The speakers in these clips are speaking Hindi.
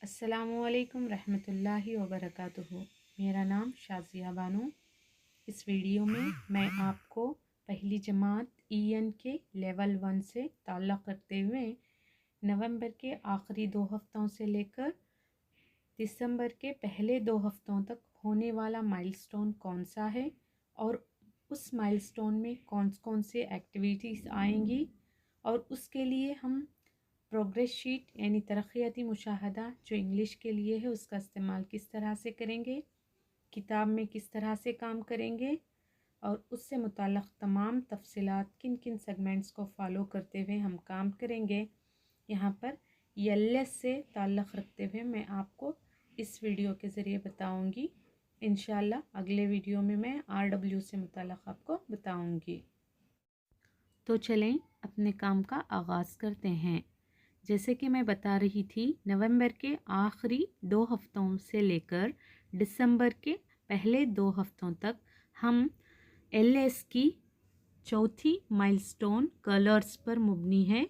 अस्सलामुअलैकुम रहमतुल्लाहि व बरकातुहू। मेरा नाम शाज़िया बानो। इस वीडियो में मैं आपको पहली जमात EN के लेवल 1 से ताल्लुक़ रखते हुए नवंबर के आखिरी 2 हफ्तों से लेकर दिसंबर के पहले 2 हफ्तों तक होने वाला माइलस्टोन कौन सा है और उस माइलस्टोन में कौन कौन से एक्टिविटीज़ आएंगी और उसके लिए हम प्रोग्रेस शीट यानी तरक्याती मुशाहदा जो इंग्लिश के लिए है उसका इस्तेमाल किस तरह से करेंगे, किताब में किस तरह से काम करेंगे और उससे मुताल्लिक़ तमाम तफसीलात किन किन सेगमेंट्स को फॉलो करते हुए हम काम करेंगे, यहाँ पर LS से ताल्लुक़ रखते हुए मैं आपको इस वीडियो के ज़रिए बताऊँगी। इंशाल्लाह अगले वीडियो में मैं RW से मुताल्लिक़ आपको बताऊँगी। तो चलें अपने काम का आगाज़ करते हैं। जैसे कि मैं बता रही थी, नवंबर के आखिरी 2 हफ्तों से लेकर दिसंबर के पहले 2 हफ्तों तक हम LS की चौथी माइलस्टोन कलर्स पर मुबनी है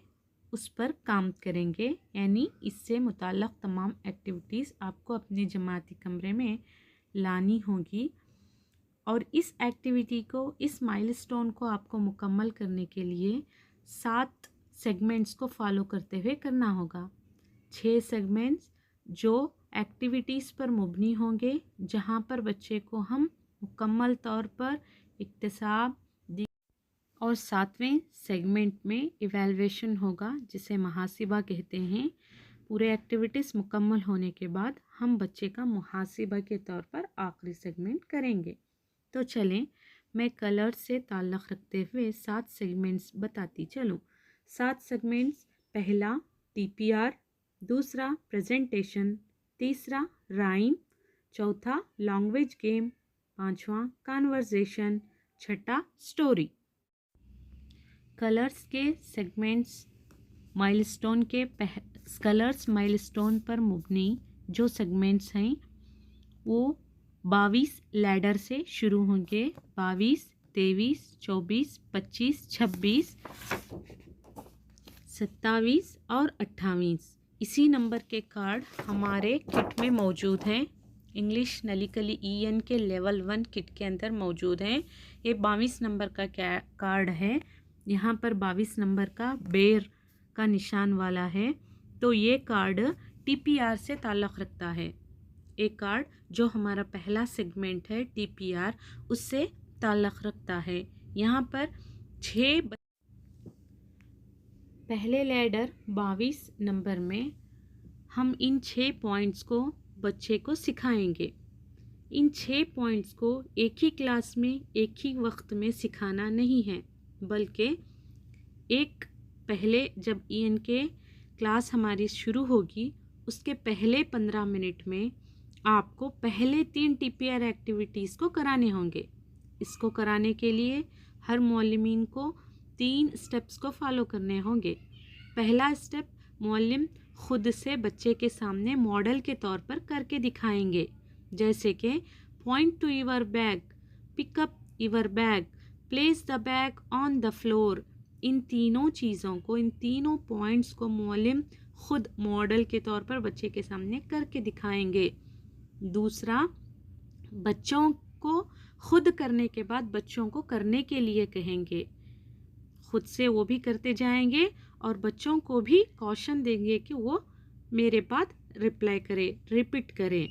उस पर काम करेंगे। यानी इससे मुताल्लिक़ तमाम एक्टिविटीज़ आपको अपने जमाती कमरे में लानी होगी और इस एक्टिविटी को, इस माइलस्टोन को आपको मुकम्मल करने के लिए 7 सेगमेंट्स को फॉलो करते हुए करना होगा। 6 सेगमेंट्स जो एक्टिविटीज़ पर मुबनी होंगे, जहां पर बच्चे को हम मुकम्मल तौर पर इक्तिसाब और 7वें सेगमेंट में इवैल्यूएशन होगा जिसे मुहासिबा कहते हैं। पूरे एक्टिविटीज़ मुकम्मल होने के बाद हम बच्चे का मुहासिबा के तौर पर आखिरी सेगमेंट करेंगे। तो चलें मैं कलर से ताल्लुक़ रखते हुए 7 सेगमेंट्स बताती चलूँ। 7 सेगमेंट्स: पहला TPR, दूसरा प्रेजेंटेशन, तीसरा राइम, चौथा लैंग्वेज गेम, पांचवा कन्वर्सेशन, छठा स्टोरी। कलर्स के सेगमेंट्स माइलस्टोन के कलर्स माइलस्टोन पर मुबनी जो सेगमेंट्स हैं वो 22 लैडर से शुरू होंगे। 22, 23, 24, 25, 26, 27 और 28 इसी नंबर के कार्ड हमारे किट में मौजूद हैं। इंग्लिश नलिकली EN के लेवल 1 किट के अंदर मौजूद हैं। ये 22 नंबर का कार्ड है। यहाँ पर 22 नंबर का बेर का निशान वाला है। तो ये कार्ड TPR से ताल्लुक़ रखता है। एक कार्ड जो हमारा पहला सेगमेंट है TPR उससे ताल्लुक़ रखता है। यहाँ पर 6 पहले लैडर 22 नंबर में हम इन 6 पॉइंट्स को बच्चे को सिखाएंगे। इन 6 पॉइंट्स को एक ही क्लास में एक ही वक्त में सिखाना नहीं है, बल्कि एक पहले जब EN के क्लास हमारी शुरू होगी उसके पहले 15 मिनट में आपको पहले 3 TPR एक्टिविटीज़ को कराने होंगे। इसको कराने के लिए हर मौलिमीन को 3 स्टेप्स को फॉलो करने होंगे। पहला स्टेप, मौलिम खुद से बच्चे के सामने मॉडल के तौर पर करके दिखाएंगे, जैसे कि point to your bag, pick up your bag, place the bag on the floor. इन तीनों चीज़ों को, इन तीनों पॉइंट्स को मौलिम खुद मॉडल के तौर पर बच्चे के सामने करके दिखाएंगे। दूसरा, बच्चों को खुद करने के बाद बच्चों को करने के लिए कहेंगे। खुद से वो भी करते जाएंगे और बच्चों को भी कॉशन देंगे कि वो मेरे बाद रिप्लाई करें, रिपीट करें।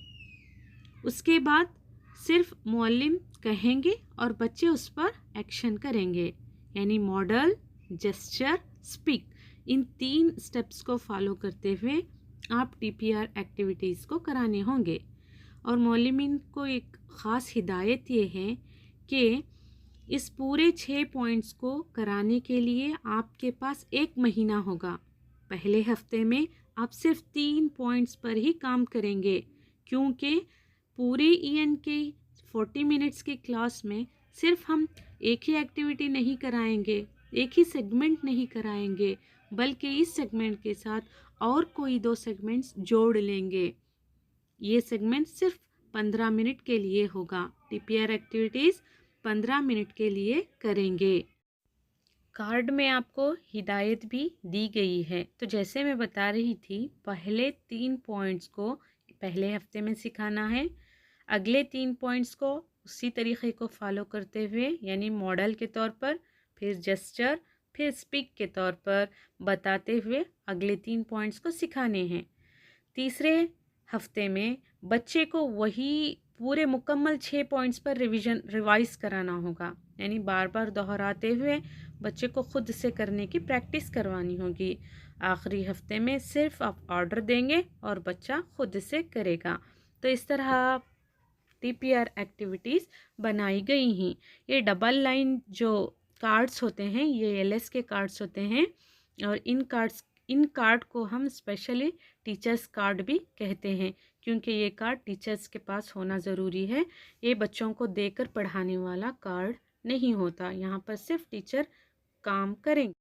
उसके बाद सिर्फ मौलिम कहेंगे और बच्चे उस पर एक्शन करेंगे, यानी मॉडल, जेस्चर, स्पीक। इन 3 स्टेप्स को फॉलो करते हुए आप TPR एक्टिविटीज़ को कराने होंगे। और मौलिमीन को एक ख़ास हिदायत ये है कि इस पूरे 6 पॉइंट्स को कराने के लिए आपके पास 1 महीना होगा। पहले हफ्ते में आप सिर्फ 3 पॉइंट्स पर ही काम करेंगे, क्योंकि पूरे EN के 40 मिनट्स की क्लास में सिर्फ हम एक ही एक्टिविटी नहीं कराएंगे, एक ही सेगमेंट नहीं कराएंगे, बल्कि इस सेगमेंट के साथ और कोई 2 सेगमेंट्स जोड़ लेंगे। ये सेगमेंट सिर्फ 15 मिनट के लिए होगा। TPR एक्टिविटीज़ 15 मिनट के लिए करेंगे। कार्ड में आपको हिदायत भी दी गई है। तो जैसे मैं बता रही थी, पहले 3 पॉइंट्स को पहले हफ्ते में सिखाना है, अगले 3 पॉइंट्स को उसी तरीके को फॉलो करते हुए यानी मॉडल के तौर पर, फिर जेस्चर, फिर स्पीक के तौर पर बताते हुए अगले 3 पॉइंट्स को सिखाने हैं। तीसरे हफ्ते में बच्चे को वही पूरे मुकम्मल 6 पॉइंट्स पर रिवाइज कराना होगा, यानी बार बार दोहराते हुए बच्चे को खुद से करने की प्रैक्टिस करवानी होगी। आखिरी हफ्ते में सिर्फ आप ऑर्डर देंगे और बच्चा खुद से करेगा। तो इस तरह TPR एक्टिविटीज़ बनाई गई हैं। ये डबल लाइन जो कार्ड्स होते हैं, ये LS के कार्ड्स होते हैं, और इन कार्ड को हम स्पेशली टीचर्स कार्ड भी कहते हैं, क्योंकि ये कार्ड टीचर्स के पास होना ज़रूरी है। ये बच्चों को देकर पढ़ाने वाला कार्ड नहीं होता, यहाँ पर सिर्फ टीचर काम करेंगे।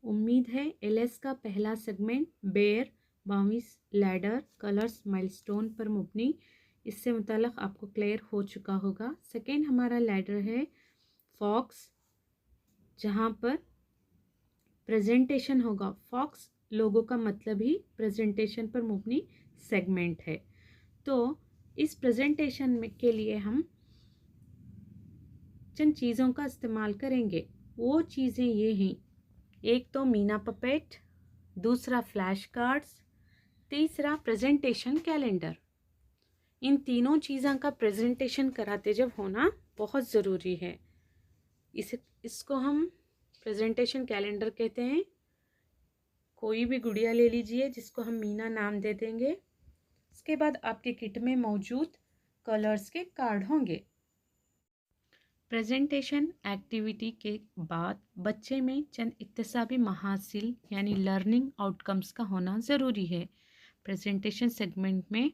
उम्मीद है LS का पहला segment bear, bounce, ladder, colours, milestone पर मुबनी, इससे मुताल्लिक़ आपको क्लियर हो चुका होगा। सेकेंड हमारा लैडर है फॉक्स, जहाँ पर प्रेजेंटेशन होगा। फॉक्स लोगो का मतलब ही प्रेजेंटेशन पर मुबनी सेगमेंट है। तो इस प्रेजेंटेशन में के लिए हम जिन चीज़ों का इस्तेमाल करेंगे वो चीज़ें ये हैं, एक तो मीना पपेट, दूसरा फ्लैश कार्ड्स, तीसरा प्रेजेंटेशन कैलेंडर। इन तीनों चीज़ों का प्रेजेंटेशन कराते जब होना बहुत ज़रूरी है। इसको हम प्रेजेंटेशन कैलेंडर कहते हैं। कोई भी गुड़िया ले लीजिए जिसको हम मीना नाम दे देंगे। इसके बाद आपके किट में मौजूद कलर्स के कार्ड होंगे। प्रेजेंटेशन एक्टिविटी के बाद बच्चे में चंद इक्तिसाबी महासिल यानी लर्निंग आउटकम्स का होना ज़रूरी है। प्रेजेंटेशन सेगमेंट में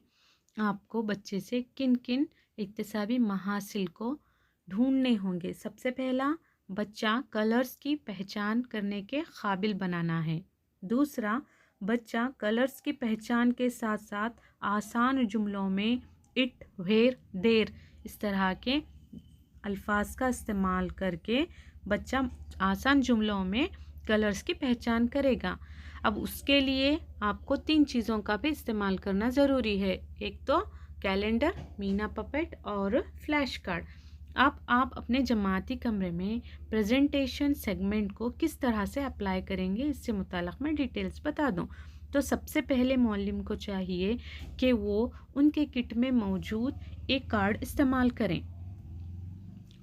आपको बच्चे से किन किन इक्तिसाबी महासिल को ढूंढने होंगे। सबसे पहला, बच्चा कलर्स की पहचान करने के काबिल बनाना है। दूसरा, बच्चा कलर्स की पहचान के साथ साथ आसान जुमलों में इट, वेर, देर इस तरह के अल्फाज का इस्तेमाल करके बच्चा आसान जुमलों में कलर्स की पहचान करेगा। अब उसके लिए आपको 3 चीज़ों का भी इस्तेमाल करना ज़रूरी है। एक तो कैलेंडर, मीना पपेट और फ्लैश कार्ड। आप अपने जमाती कमरे में प्रेजेंटेशन सेगमेंट को किस तरह से अप्लाई करेंगे, इससे मुताल्लिक़ मैं डिटेल्स बता दूं। तो सबसे पहले मौलिम को चाहिए कि वो उनके किट में मौजूद एक कार्ड इस्तेमाल करें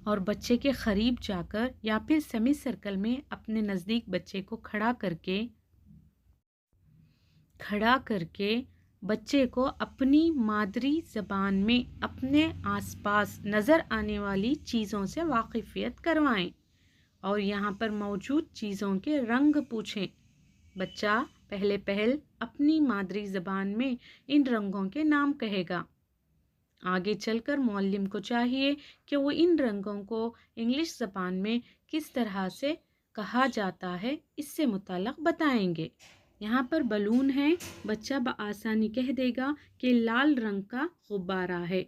और बच्चे के करीब जाकर या फिर सेमी सर्कल में अपने नज़दीक बच्चे को खड़ा करके बच्चे को अपनी मादरी ज़बान में अपने आसपास नज़र आने वाली चीज़ों से वाकिफ़ियत करवाएं और यहाँ पर मौजूद चीज़ों के रंग पूछें। बच्चा पहले अपनी मादरी ज़बान में इन रंगों के नाम कहेगा। आगे चलकर मौल्लिम को चाहिए कि वो इन रंगों को इंग्लिश ज़बान में किस तरह से कहा जाता है, इससे मुताल्लिक़ बताएंगे। यहाँ पर बलून है, बच्चा बआसानी कह देगा कि लाल रंग का गुब्बारा है।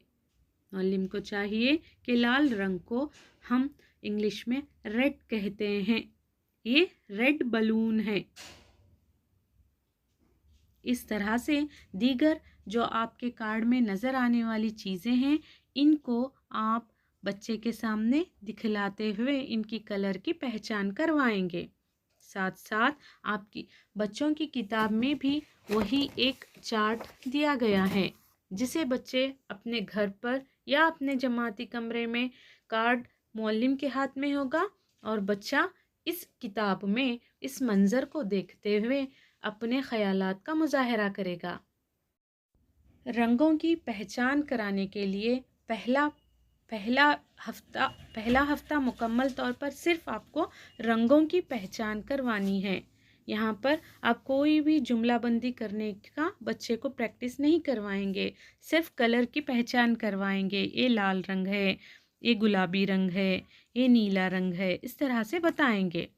मौल्लिम को चाहिए कि लाल रंग को हम इंग्लिश में रेड कहते हैं, ये रेड बलून है। इस तरह से दीगर जो आपके कार्ड में नज़र आने वाली चीज़ें हैं, इनको आप बच्चे के सामने दिखलाते हुए इनकी कलर की पहचान करवाएंगे। साथ साथ आपकी बच्चों की किताब में भी वही एक चार्ट दिया गया है, जिसे बच्चे अपने घर पर या अपने जमाती कमरे में कार्ड मौल्लिम के हाथ में होगा और बच्चा इस किताब में इस मंज़र को देखते हुए अपने ख़यालात का मुज़ाहरा करेगा। रंगों की पहचान कराने के लिए पहला हफ्ता मुकम्मल तौर पर सिर्फ आपको रंगों की पहचान करवानी है। यहाँ पर आप कोई भी जुमला बंदी करने का बच्चे को प्रैक्टिस नहीं करवाएंगे, सिर्फ कलर की पहचान करवाएंगे। ये लाल रंग है, ये गुलाबी रंग है, ये नीला रंग है, इस तरह से बताएंगे।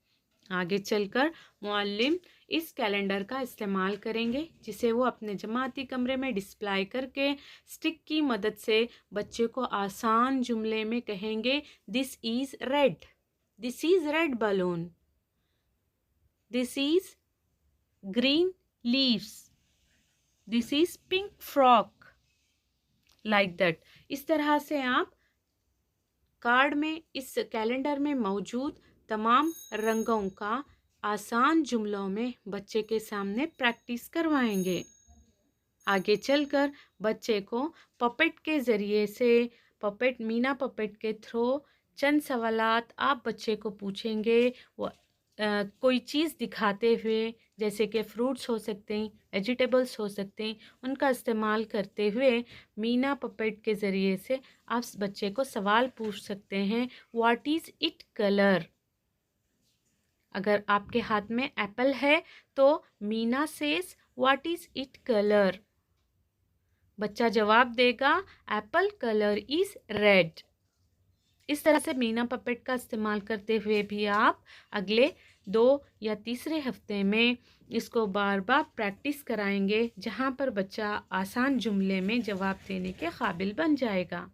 आगे चलकर मुअल्लिम इस कैलेंडर का इस्तेमाल करेंगे, जिसे वो अपने जमाती कमरे में डिस्प्ले करके स्टिक की मदद से बच्चे को आसान जुमले में कहेंगे, this is red balloon, this is green leaves, this is pink frock, like that. इस तरह से आप कार्ड में, इस कैलेंडर में मौजूद तमाम रंगों का आसान जुमलों में बच्चे के सामने प्रैक्टिस करवाएंगे। आगे चलकर बच्चे को पपेट के ज़रिए से, मीना पपेट के थ्रू चंद सवालात आप बच्चे को पूछेंगे। वो कोई चीज़ दिखाते हुए, जैसे कि फ्रूट्स हो सकते हैं, वेजिटेबल्स हो सकते हैं, उनका इस्तेमाल करते हुए मीना पपेट के ज़रिए से आप बच्चे को सवाल पूछ सकते हैं। What is it colour? अगर आपके हाथ में एप्पल है तो Meena says what is it colour? बच्चा जवाब देगा एप्पल कलर इज़ रेड। इस तरह से मीना पपेट का इस्तेमाल करते हुए भी आप अगले 2 या तीसरे हफ्ते में इसको बार बार प्रैक्टिस कराएंगे, जहां पर बच्चा आसान जुमले में जवाब देने के काबिल बन जाएगा।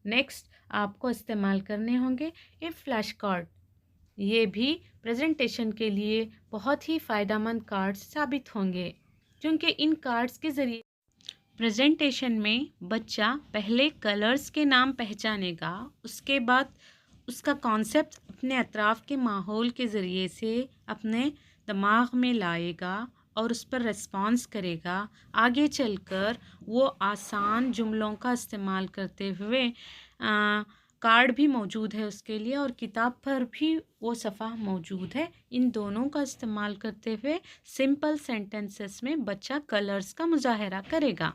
नेक्स्ट आपको इस्तेमाल करने होंगे ये फ्लैश कार्ड। ये भी प्रेजेंटेशन के लिए बहुत ही फ़ायदेमंद कार्ड्स साबित होंगे, क्योंकि इन कार्ड्स के ज़रिए प्रेजेंटेशन में बच्चा पहले कलर्स के नाम पहचानेगा, उसके बाद उसका कॉन्सेप्ट अपने अतराफ़ के माहौल के ज़रिए से अपने दिमाग में लाएगा और उस पर रिस्पॉन्स करेगा। आगे चलकर वो आसान जुमलों का इस्तेमाल करते हुए कार्ड भी मौजूद है उसके लिए और किताब पर भी वो सफ़ा मौजूद है। इन दोनों का इस्तेमाल करते हुए सिंपल सेंटेंसेस में बच्चा कलर्स का मुजाहरा करेगा।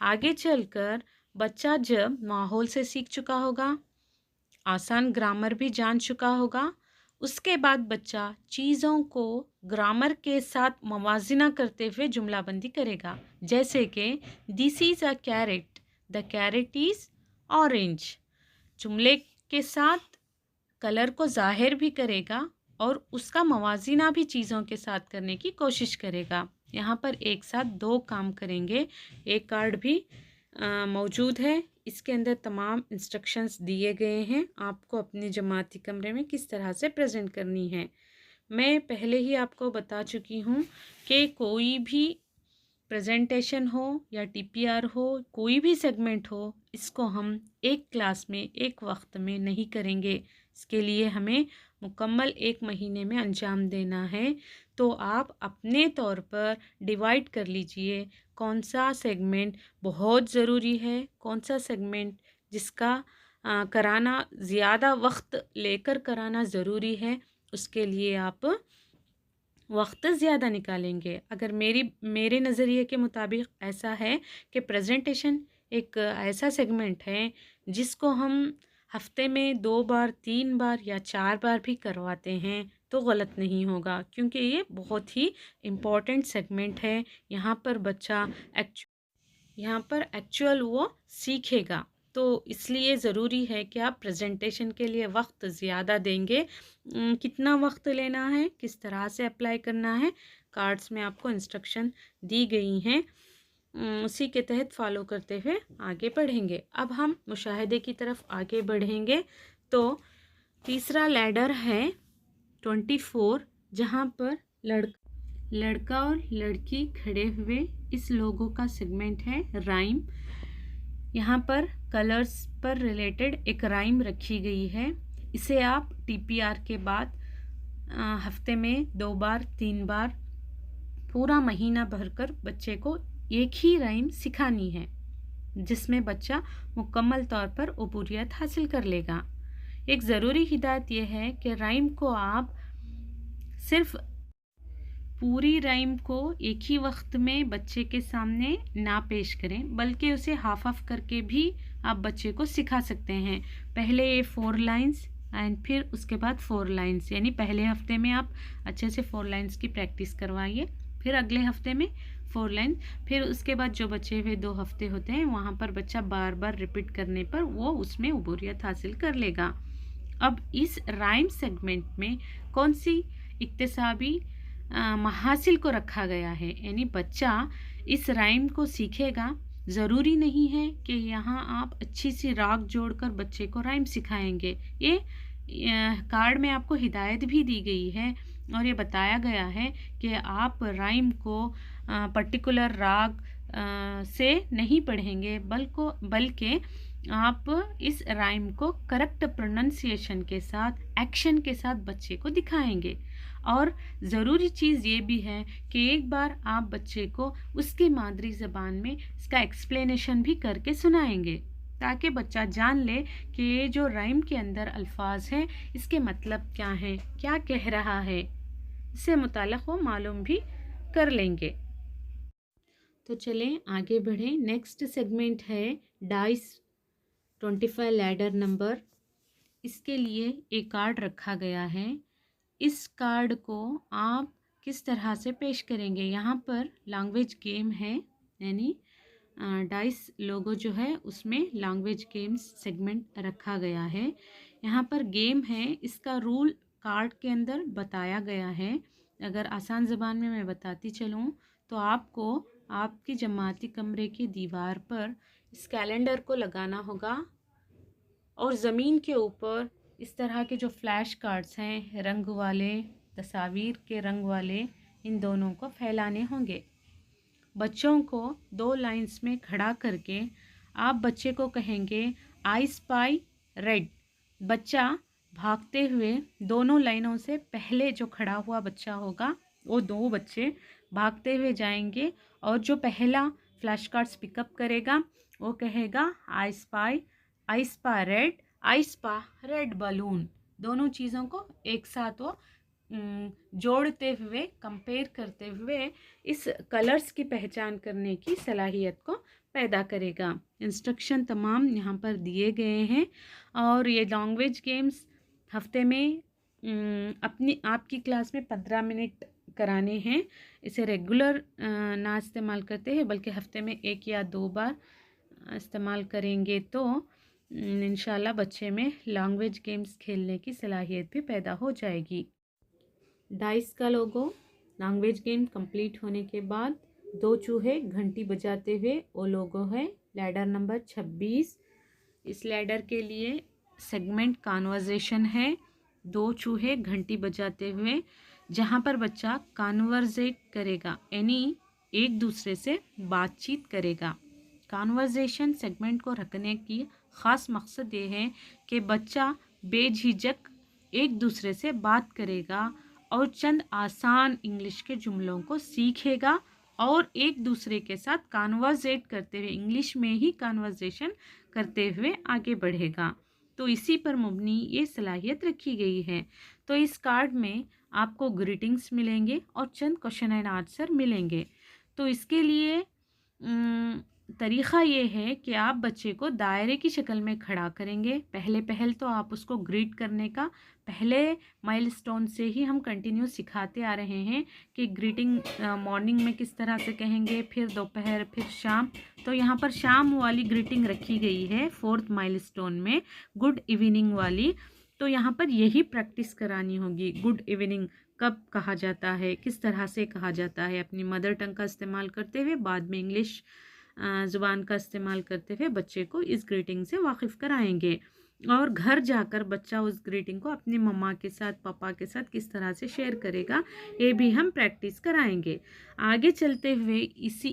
आगे चलकर बच्चा जब माहौल से सीख चुका होगा, आसान ग्रामर भी जान चुका होगा, उसके बाद बच्चा चीज़ों को ग्रामर के साथ मवाजना करते हुए जुमलाबंदी करेगा। जैसे कि this is a carrot, the carrot is orange. जुमले के साथ कलर को जाहिर भी करेगा और उसका मवाजना भी चीज़ों के साथ करने की कोशिश करेगा। यहाँ पर एक साथ 2 काम करेंगे। एक कार्ड भी मौजूद है, इसके अंदर तमाम इंस्ट्रक्शंस दिए गए हैं आपको अपने जमाती कमरे में किस तरह से प्रेजेंट करनी है। मैं पहले ही आपको बता चुकी हूँ कि कोई भी प्रेजेंटेशन हो या टीपीआर हो, कोई भी सेगमेंट हो, इसको हम एक क्लास में एक वक्त में नहीं करेंगे। इसके लिए हमें मुकम्मल 1 महीने में अंजाम देना है। तो आप अपने तौर पर डिवाइड कर लीजिए कौन सा सेगमेंट बहुत ज़रूरी है, कौन सा सेगमेंट जिसका कराना ज़्यादा वक्त लेकर कराना ज़रूरी है, उसके लिए आप वक्त ज़्यादा निकालेंगे। अगर मेरे नज़रिए के मुताबिक ऐसा है कि प्रेजेंटेशन एक ऐसा सेगमेंट है जिसको हम हफ्ते में 2 बार, 3 बार या 4 बार भी करवाते हैं तो गलत नहीं होगा, क्योंकि ये बहुत ही इम्पॉर्टेंट सेगमेंट है। यहाँ पर बच्चा एक्चुअल वो सीखेगा, तो इसलिए ज़रूरी है कि आप प्रेजेंटेशन के लिए वक्त ज़्यादा देंगे। कितना वक्त लेना है, किस तरह से अप्लाई करना है, कार्ड्स में आपको इंस्ट्रक्शन दी गई हैं, उसी के तहत फॉलो करते हुए आगे बढ़ेंगे। अब हम मुशाहिदे की तरफ आगे बढ़ेंगे। तो तीसरा लैडर है 24, जहाँ पर लड़का और लड़की खड़े हुए, इस लोगों का सेगमेंट है राइम। यहाँ पर कलर्स पर रिलेटेड एक राइम रखी गई है। इसे आप टीपीआर के बाद हफ्ते में 2 बार, 3 बार पूरा महीना भरकर बच्चे को एक ही राइम सिखानी है, जिसमें बच्चा मुकम्मल तौर पर उबूरियत हासिल कर लेगा। एक ज़रूरी हिदायत यह है कि राइम को आप सिर्फ पूरी राइम को एक ही वक्त में बच्चे के सामने ना पेश करें, बल्कि उसे हाफ हाफ करके भी आप बच्चे को सिखा सकते हैं। पहले ये 4 लाइन्स एंड फिर उसके बाद 4 लाइन्स, यानी पहले हफ्ते में आप अच्छे से 4 लाइन्स की प्रैक्टिस करवाइए, फिर अगले हफ्ते में 4 लाइन, फिर उसके बाद जो बचे हुए 2 हफ्ते होते हैं वहाँ पर बच्चा बार बार रिपीट करने पर वो उसमें उबूरियत हासिल कर लेगा। अब इस राइम सेगमेंट में कौन सी इक्तिसाबी महासिल को रखा गया है, यानी बच्चा इस राइम को सीखेगा। ज़रूरी नहीं है कि यहाँ आप अच्छी सी राग जोड़कर बच्चे को राइम सिखाएंगे। ये कार्ड में आपको हिदायत भी दी गई है और ये बताया गया है कि आप राइम को पर्टिकुलर राग से नहीं पढ़ेंगे, बल्कि आप इस राइम को करेक्ट प्रोनंसिएशन के साथ, एक्शन के साथ बच्चे को दिखाएंगे। और ज़रूरी चीज़ ये भी है कि एक बार आप बच्चे को उसकी मादरी ज़बान में इसका एक्सप्लेनेशन भी करके सुनाएंगे, ताकि बच्चा जान ले कि ये जो राइम के अंदर अल्फाज हैं इसके मतलब क्या हैं, क्या कह रहा है, इससे मुताल्लिक़ वो मालूम भी कर लेंगे। तो चलें आगे बढ़ें। नेक्स्ट सेगमेंट है डाइस 25 लैडर नंबर। इसके लिए एक कार्ड रखा गया है। इस कार्ड को आप किस तरह से पेश करेंगे, यहाँ पर लैंग्वेज गेम है, यानी डाइस लोगो जो है उसमें लैंग्वेज गेम्स सेगमेंट रखा गया है। यहाँ पर गेम है, इसका रूल कार्ड के अंदर बताया गया है। अगर आसान ज़बान में मैं बताती चलूँ तो आपको आपकी जमाती कमरे की दीवार पर इस कैलेंडर को लगाना होगा और ज़मीन के ऊपर इस तरह के जो फ्लैश कार्ड्स हैं, रंग वाले, तस्वीर के रंग वाले, इन दोनों को फैलाने होंगे। बच्चों को 2 लाइंस में खड़ा करके आप बच्चे को कहेंगे आई स्पाई रेड। बच्चा भागते हुए दोनों लाइनों से पहले जो खड़ा हुआ बच्चा होगा वो 2 बच्चे भागते हुए जाएंगे और जो पहला फ्लैश कार्ड्स पिकअप करेगा वो कहेगा आई स्पा रेड, आई स्पा रेड बलून। दोनों चीज़ों को एक साथ वो जोड़ते हुए, कंपेयर करते हुए इस कलर्स की पहचान करने की सलाहियत को पैदा करेगा। इंस्ट्रक्शन तमाम यहाँ पर दिए गए हैं और ये लैंग्वेज गेम्स हफ्ते में आपकी क्लास में 15 मिनट कराने हैं। इसे रेगुलर ना इस्तेमाल करते हैं, बल्कि हफ्ते में 1 या 2 बार इस्तेमाल करेंगे तो इंशाल्लाह बच्चे में लैंग्वेज गेम्स खेलने की सलाहियत भी पैदा हो जाएगी। डाइस का लोगो लैंग्वेज गेम कंप्लीट होने के बाद 2 चूहे घंटी बजाते हुए वो लोगो है लैडर नंबर 26। इस लैडर के लिए सेगमेंट कॉन्वर्जेशन है। 2 चूहे घंटी बजाते हुए, जहाँ पर बच्चा कॉन्वर्जेट करेगा, यानी एक दूसरे से बातचीत करेगा। कॉन्वर्जेशन सेगमेंट को रखने की ख़ास मकसद ये है कि बच्चा बेझिझक एक दूसरे से बात करेगा और चंद आसान इंग्लिश के जुमलों को सीखेगा और एक दूसरे के साथ कॉन्वर्जेट करते हुए, इंग्लिश में ही कॉन्वर्जेशन करते हुए आगे बढ़ेगा। तो इसी पर मुबनी ये सलाहियत रखी गई है। तो इस कार्ड में आपको ग्रीटिंग्स मिलेंगे और चंद क्वेश्चन एंड आंसर मिलेंगे। तो इसके लिए तरीक़ा ये है कि आप बच्चे को दायरे की शक्ल में खड़ा करेंगे। पहल तो आप उसको ग्रीट करने का पहले माइलस्टोन से ही हम कंटिन्यू सिखाते आ रहे हैं कि ग्रीटिंग मॉर्निंग में किस तरह से कहेंगे, फिर दोपहर, फिर शाम। तो यहाँ पर शाम वाली ग्रीटिंग रखी गई है 4th माइलस्टोन में, गुड इवनिंग वाली। तो यहाँ पर यही प्रैक्टिस करानी होगी। गुड इवनिंग कब कहा जाता है, किस तरह से कहा जाता है, अपनी मदर टंग का इस्तेमाल करते हुए, बाद में इंग्लिश ज़ुबान का इस्तेमाल करते हुए बच्चे को इस ग्रीटिंग से वाकिफ़ कराएंगे। और घर जाकर बच्चा उस ग्रीटिंग को अपनी मम्मा के साथ, पापा के साथ किस तरह से शेयर करेगा, ये भी हम प्रैक्टिस कराएंगे। आगे चलते हुए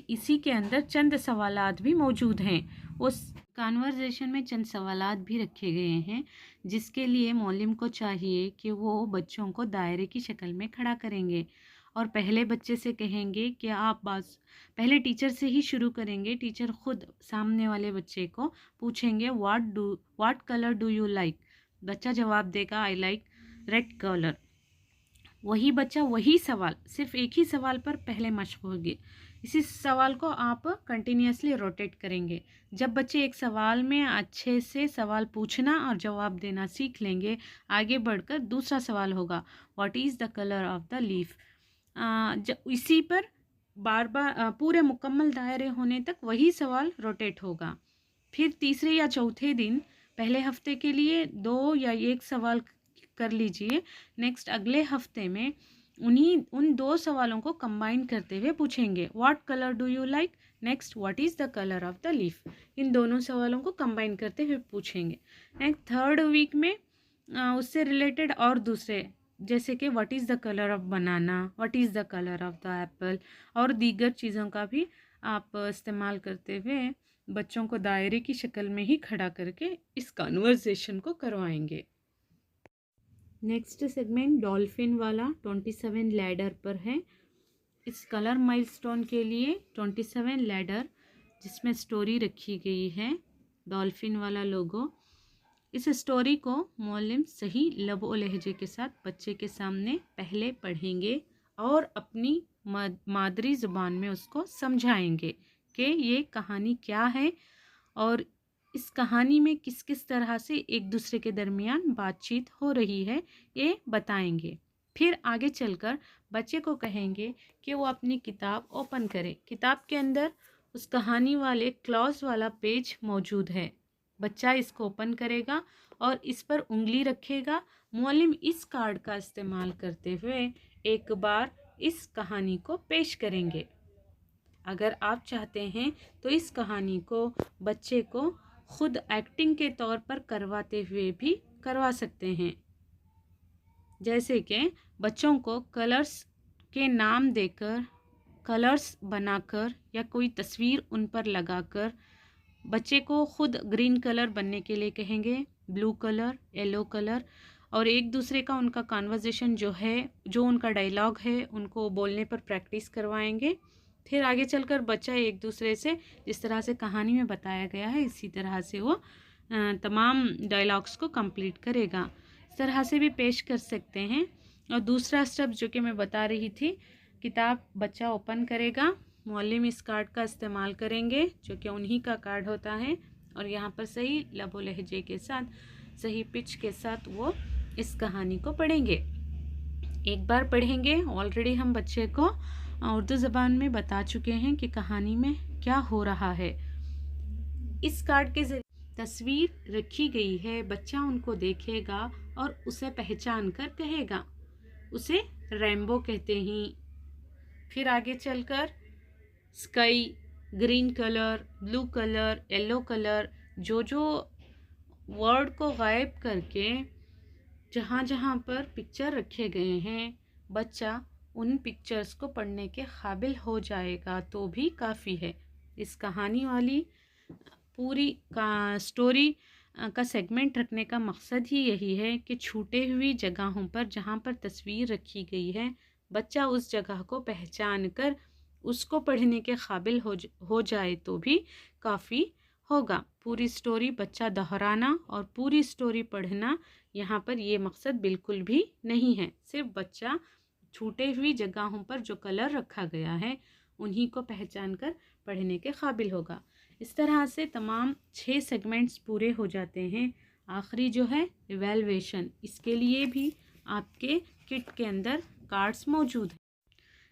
इसी के अंदर चंद सवालात भी मौजूद हैं। उस कॉन्वर्जेशन में चंद सवालात भी रखे गए हैं, जिसके लिए मौलिम को चाहिए कि वो बच्चों को दायरे की शक्ल में खड़ा करेंगे और पहले बच्चे से कहेंगे कि आप पहले टीचर से ही शुरू करेंगे। टीचर खुद सामने वाले बच्चे को पूछेंगे what colour do you like. बच्चा जवाब देगा आई लाइक रेड कलर। वही बच्चा वही सवाल, सिर्फ एक ही सवाल पर पहले मशक होगी। इसी सवाल को आप कंटिन्यूसली रोटेट करेंगे। जब बच्चे एक सवाल में अच्छे से सवाल पूछना और जवाब देना सीख लेंगे, आगे बढ़कर दूसरा सवाल होगा what is the colour of the leaf. इसी पर बार बार पूरे मुकम्मल दायरे होने तक वही सवाल रोटेट होगा। फिर तीसरे या चौथे दिन, पहले हफ्ते के लिए 2 या 1 सवाल कर लीजिए। नेक्स्ट अगले हफ्ते में उन 2 सवालों को कंबाइन करते हुए पूछेंगे what colour do you like, next what is the colour of the leaf. इन दोनों सवालों को कंबाइन करते हुए पूछेंगे। नेक्स्ट 3rd वीक में उससे रिलेटेड और दूसरे जैसे कि what is the colour of banana, what is the colour of the Apple, और दीगर चीज़ों का भी आप इस्तेमाल करते हुए बच्चों को दायरे की शक्ल में ही खड़ा करके इस कन्वर्सेशन को करवाएंगे। नेक्स्ट सेगमेंट डॉल्फिन वाला 27 लैडर पर है। इस कलर माइलस्टोन के लिए 27 लैडर जिसमें स्टोरी रखी गई है, डॉल्फिन वाला लोगो। इस स्टोरी को मौलिम सही लब और लहजे के साथ बच्चे के सामने पहले पढ़ेंगे और अपनी मादरी ज़ुबान में उसको समझाएंगे कि ये कहानी क्या है और इस कहानी में किस किस तरह से एक दूसरे के दरमियान बातचीत हो रही है, ये बताएंगे। फिर आगे चलकर बच्चे को कहेंगे कि वो अपनी किताब ओपन करे। किताब के अंदर उस कहानी वाले क्लॉज वाला पेज मौजूद है। बच्चा इसको ओपन करेगा और इस पर उंगली रखेगा। मौलिम इस कार्ड का इस्तेमाल करते हुए एक बार इस कहानी को पेश करेंगे। अगर आप चाहते हैं तो इस कहानी को बच्चे को खुद एक्टिंग के तौर पर करवाते हुए भी करवा सकते हैं। जैसे कि बच्चों को कलर्स के नाम देकर, कलर्स बनाकर या कोई तस्वीर उन पर लगाकर बच्चे को खुद ग्रीन कलर बनने के लिए कहेंगे, ब्लू कलर, येलो कलर, और एक दूसरे का उनका कन्वर्सेशन जो है, जो उनका डायलॉग है, उनको बोलने पर प्रैक्टिस करवाएंगे। फिर आगे चलकर बच्चा एक दूसरे से जिस तरह से कहानी में बताया गया है इसी तरह से वो तमाम डायलॉग्स को कंप्लीट करेगा। इस तरह से भी पेश कर सकते हैं। और दूसरा स्टेप जो कि मैं बता रही थी, किताब बच्चा ओपन करेगा, मौलिम इस कार्ड का इस्तेमाल करेंगे जो कि उन्हीं का कार्ड होता है, और यहाँ पर सही लबो लहजे के साथ, सही पिच के साथ वो इस कहानी को पढ़ेंगे। एक बार पढ़ेंगे। ऑलरेडी हम बच्चे को उर्दू ज़बान में बता चुके हैं कि कहानी में क्या हो रहा है। इस कार्ड के जरिए तस्वीर रखी गई है, बच्चा उनको देखेगा और उसे पहचान कर कहेगा, उसे रेनबो कहते हैं। फिर आगे चलकर sky, green colour, blue colour, yellow colour, जो जो वर्ड को गायब करके जहाँ जहाँ पर पिक्चर रखे गए हैं, बच्चा उन पिक्चर्स को पढ़ने के काबिल हो जाएगा तो भी काफ़ी है। इस कहानी वाली पूरी का स्टोरी का सेगमेंट रखने का मकसद ही यही है कि छूटे हुई जगहों पर जहाँ पर तस्वीर रखी गई है, बच्चा उस जगह को पहचान कर उसको पढ़ने के काबिल हो जाए तो भी काफ़ी होगा। पूरी स्टोरी बच्चा दोहराना और पूरी स्टोरी पढ़ना, यहाँ पर ये मकसद बिल्कुल भी नहीं है। सिर्फ बच्चा छूटे हुई जगहों पर जो कलर रखा गया है उन्हीं को पहचान कर पढ़ने के काबिल होगा। इस तरह से तमाम 6 सेगमेंट्स पूरे हो जाते हैं। आखिरी जो है इवैल्यूएशन, इसके लिए भी आपके किट के अंदर कार्ड्स मौजूद हैं।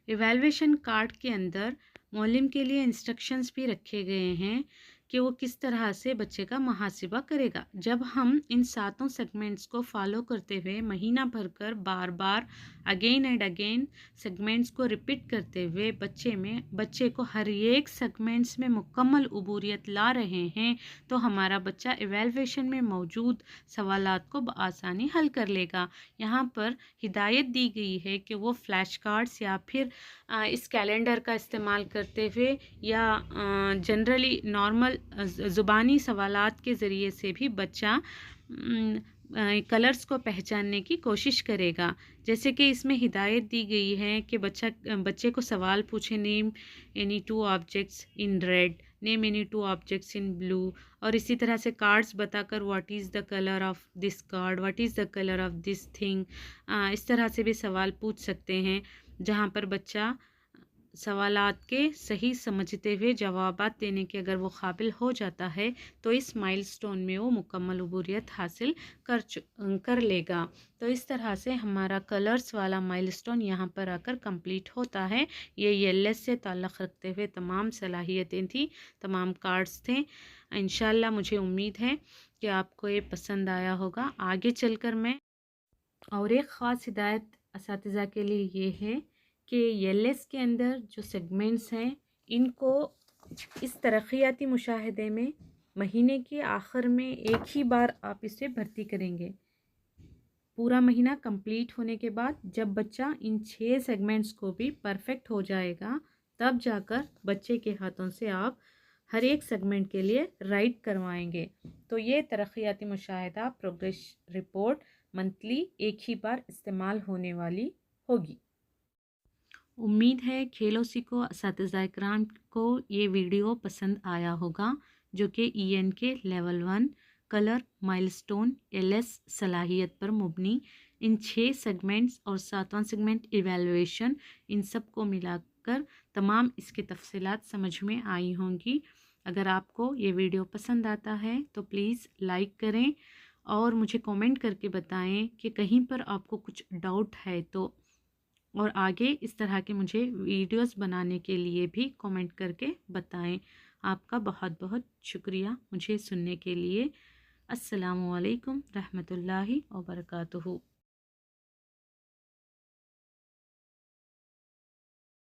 इवैल्यूएशन कार्ड के अंदर मौलिम के लिए इंस्ट्रक्शंस भी रखे गए हैं कि वो किस तरह से बच्चे का मुहासिबा करेगा। जब हम इन 7 सेगमेंट्स को फॉलो करते हुए महीना भर कर बार बार अगेन एंड अगेन सेगमेंट्स को रिपीट करते हुए बच्चे को हर एक सेगमेंट्स में मुकम्मल उबूरियत ला रहे हैं, तो हमारा बच्चा इवैल्यूएशन में मौजूद सवालात को बआसानी हल कर लेगा। यहाँ पर हिदायत दी गई है कि वो फ्लैश कार्ड्स या फिर इस कैलेंडर का इस्तेमाल करते हुए या जनरली नॉर्मल ज़ुबानी सवालात के ज़रिए से भी बच्चा कलर्स को पहचानने की कोशिश करेगा। जैसे कि इसमें हिदायत दी गई है कि बच्चे को सवाल पूछे, name any 2 objects in red, name any 2 objects in blue, और इसी तरह से कार्ड्स बताकर what is the colour of this card, what is the colour of this thing, इस तरह से भी सवाल पूछ सकते हैं, जहाँ पर बच्चा सवालात के सही समझते हुए जवाबात देने के अगर वो काबिल हो जाता है तो इस माइलस्टोन में वो मुकम्मल उबूरियत हासिल कर लेगा। तो इस तरह से हमारा कलर्स वाला माइलस्टोन यहाँ पर आकर कंप्लीट होता है। ये ELS से ताल्लुक़ रखते हुए तमाम सलाहियतें थी, तमाम कार्ड्स थे। इंशाल्लाह मुझे उम्मीद है कि आपको ये पसंद आया होगा। आगे चलकर मैं और एक ख़ास हिदायत असातिज़ा के लिए ये है कि ELS के अंदर जो सेगमेंट्स हैं इनको इस तरक्याती मुशाहिदे में महीने के आखिर में एक ही बार आप इसे भर्ती करेंगे। पूरा महीना कंप्लीट होने के बाद जब बच्चा इन 6 सेगमेंट्स को भी परफेक्ट हो जाएगा, तब जाकर बच्चे के हाथों से आप हर एक सेगमेंट के लिए राइट करवाएंगे। तो ये तरक्याती मुशाहिदा प्रोग्रेस रिपोर्ट मंथली एक ही बार इस्तेमाल होने वाली होगी। उम्मीद है खेलो सीखो असातिज़ा इकराम को ये वीडियो पसंद आया होगा, जो कि EN के लेवल 1 कलर माइलस्टोन LS सलाहियत पर मुबनी इन 6 सेगमेंट्स और 7वां सेगमेंट इवैल्यूएशन, इन सब को मिलाकर तमाम इसकी तफसीलात समझ में आई होंगी। अगर आपको ये वीडियो पसंद आता है तो प्लीज़ लाइक करें और मुझे कमेंट करके बताएं कि कहीं पर आपको कुछ डाउट है तो, और आगे इस तरह के मुझे वीडियोस बनाने के लिए भी कमेंट करके बताएं। आपका बहुत बहुत शुक्रिया मुझे सुनने के लिए। अस्सलामु अलैकुम रहमतुल्लाहि व बरकातुहू।